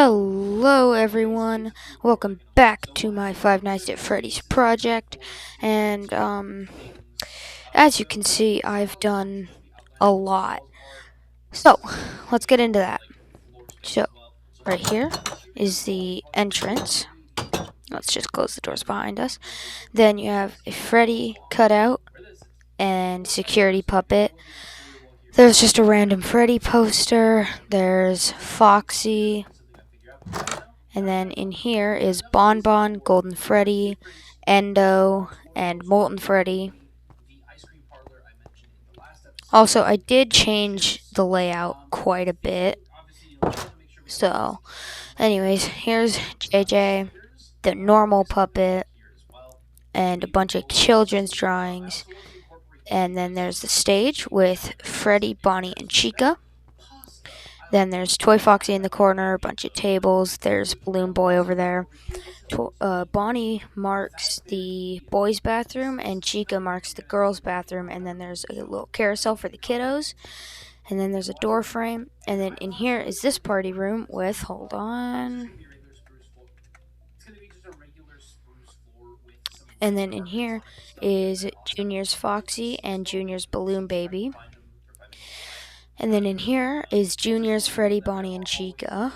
Hello everyone, welcome back to my Five Nights at Freddy's project, and as you can see, I've done a lot. So, let's get into that. So, right here is the entrance. Let's just close the doors behind us. Then you have a Freddy cutout and security puppet. There's just a random Freddy poster. There's Foxy. And then in here is Bonbon, Golden Freddy, Endo, and Molten Freddy. Also, I did change the layout quite a bit. So, anyways, here's JJ, the normal puppet, and a bunch of children's drawings. And then there's the stage with Freddy, Bonnie, and Chica. Then there's Toy Foxy in the corner, a bunch of tables. There's Balloon Boy over there. Bonnie marks the boys' bathroom, and Chica marks the girls' bathroom. And then there's a little carousel for the kiddos. And then there's a door frame. And then in here is this party room with, hold on. And then in here is Junior's Foxy and Junior's Balloon Baby. And then in here is Junior's Freddy, Bonnie, and Chica.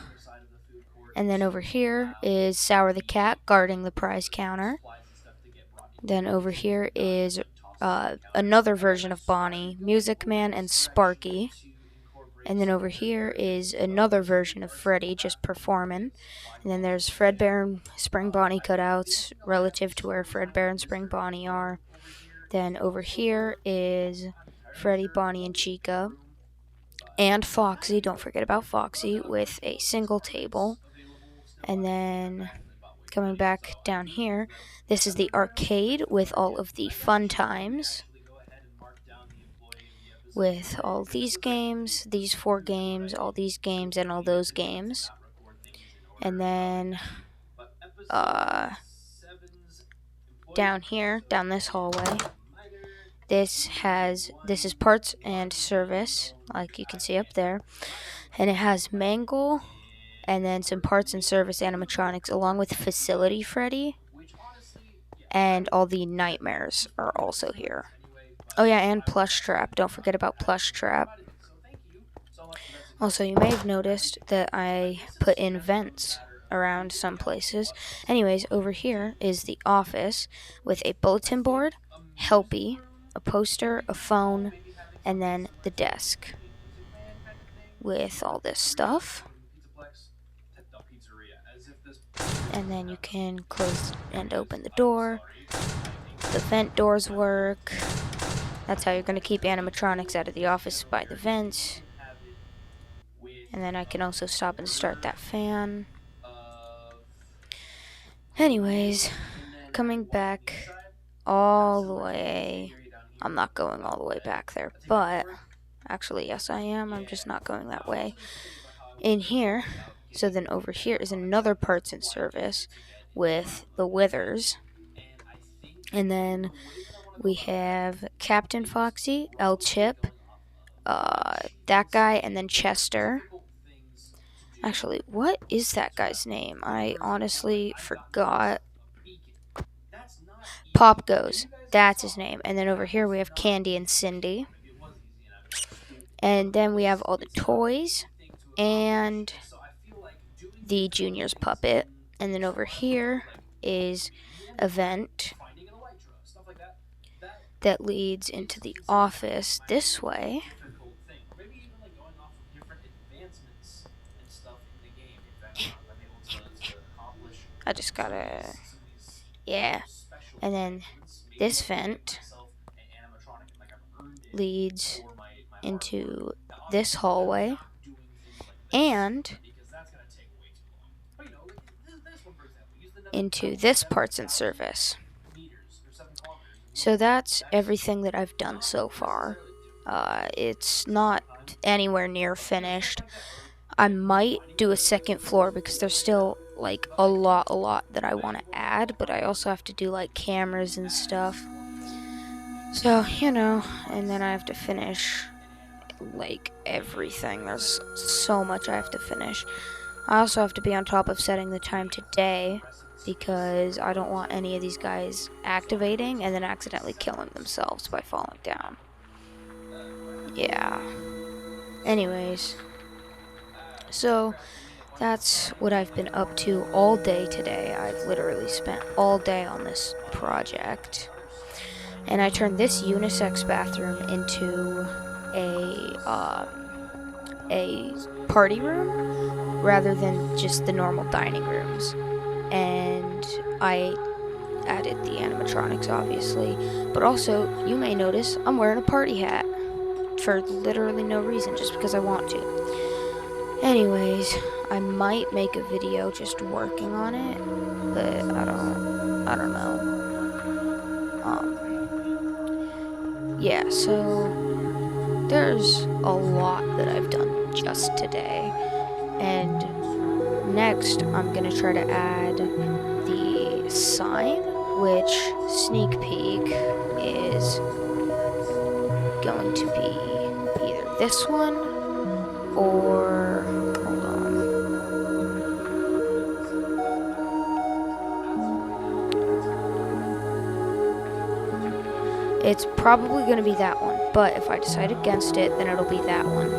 And then over here is Sour the Cat guarding the prize counter. Then over here is another version of Bonnie, Music Man, and Sparky. And then over here is another version of Freddy just performing. And then there's Fredbear and Spring Bonnie cutouts relative to where Fredbear and Spring Bonnie are. Then over here is Freddy, Bonnie, and Chica. And Foxy, don't forget about Foxy, with a single table. And then coming back down here, this is the arcade with all of the fun times. With all these games, these 4 games, all these games, and all those games. And then down here, down this hallway, this is parts and service, like you can see up there. And it has Mangle, and then some parts and service animatronics, along with Facility Freddy. And all the nightmares are also here. Oh yeah, and Plush Trap. Don't forget about Plush Trap. Also, you may have noticed that I put in vents around some places. Anyways, over here is the office with a bulletin board, Helpy, a poster, a phone, and then the desk with all this stuff. And then you can close and open the door. The vent doors work. That's how you're going to keep animatronics out of the office, by the vents. And then I can also stop and start that fan. Anyways, coming back all the way. I'm not going all the way back there, but actually, yes, I am. I'm just not going that way. In here, so then over here is another parts and service with the Withers. And then we have Captain Foxy, El Chip, that guy, and then Chester. Actually, what is that guy's name? I honestly forgot. Pop Goes. That's his name. And then over here we have Candy and Cindy. And then we have all the toys and the Junior's puppet. And then over here is a vent that leads into the office this way. I just gotta... yeah. And then this vent leads into this hallway and into this parts and service. So that's everything that I've done so far. It's not anywhere near finished. I might do a second floor because there's still like a lot that I want to add, but I also have to do like cameras and stuff. So, and then I have to finish like everything. There's so much I have to finish. I also have to be on top of setting the time today because I don't want any of these guys activating and then accidentally killing themselves by falling down. Yeah. Anyways, so that's what I've been up to all day today. I've literally spent all day on this project. And I turned this unisex bathroom into a party room rather than just the normal dining rooms. And I added the animatronics, obviously, but also you may notice I'm wearing a party hat for literally no reason, just because I want to. Anyways, I might make a video just working on it, but I don't know. Yeah, so there's a lot that I've done just today, and next I'm gonna try to add the sign, which sneak peek is going to be either this one or hold on. It's probably going to be that one, but if I decide against it, then it'll be that one.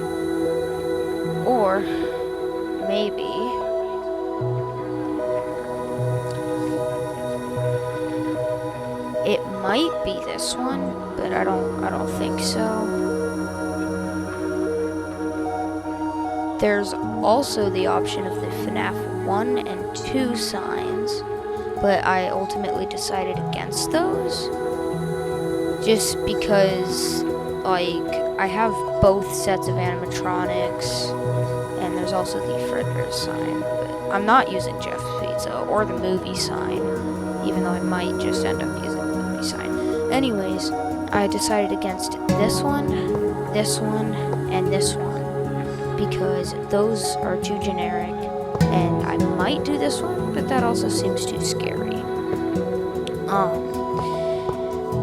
Or maybe it might be this one, but I don't think so. There's also the option of the FNaF 1 and 2 signs, but I ultimately decided against those. Just because, like, I have both sets of animatronics, and there's also the Fredbear sign, but I'm not using Jeff's Pizza or the movie sign, even though I might just end up using the movie sign. Anyways, I decided against this one, and this one, because those are too generic, and I might do this one, but that also seems too scary.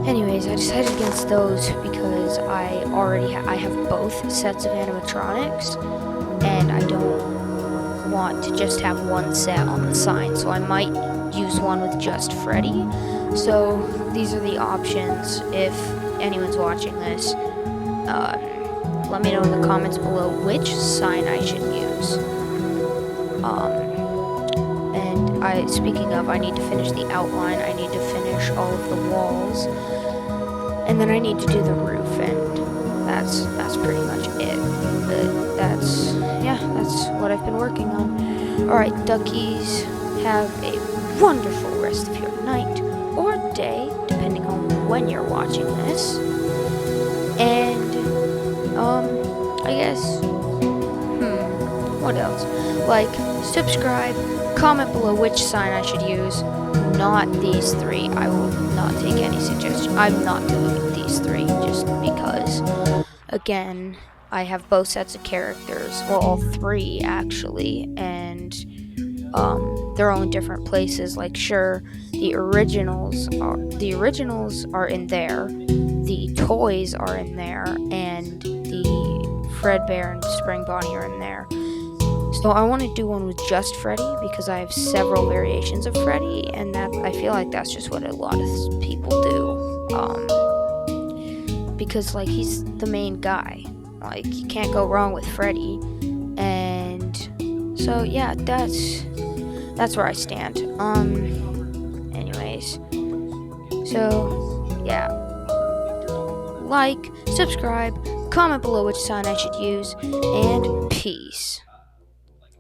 Anyways, I decided against those because I have both sets of animatronics, and I don't want to just have one set on the sign, so I might use one with just Freddy. So these are the options. If anyone's watching this, let me know in the comments below which sign I should use. Speaking of, I need to finish the outline, I need to finish all of the walls, and then I need to do the roof, and that's pretty much it. But that's what I've been working on. Alright, duckies, have a wonderful rest of your night, or day, depending on when you're watching this. And, I guess, what else? Like, subscribe, comment below which sign I should use. Not these three. I will not take any suggestions. I'm not doing these three just because, again, I have both sets of characters. Well, all three actually, and they're all in different places. Like, sure, the originals are in there. The toys are in there, and the Fredbear and Spring Bonnie are in there. So I want to do one with just Freddy because I have several variations of Freddy, and that I feel like that's just what a lot of people do. Because like he's the main guy, like you can't go wrong with Freddy, and so yeah, that's where I stand. Anyways, so yeah, like, subscribe, comment below which sign I should use, and peace.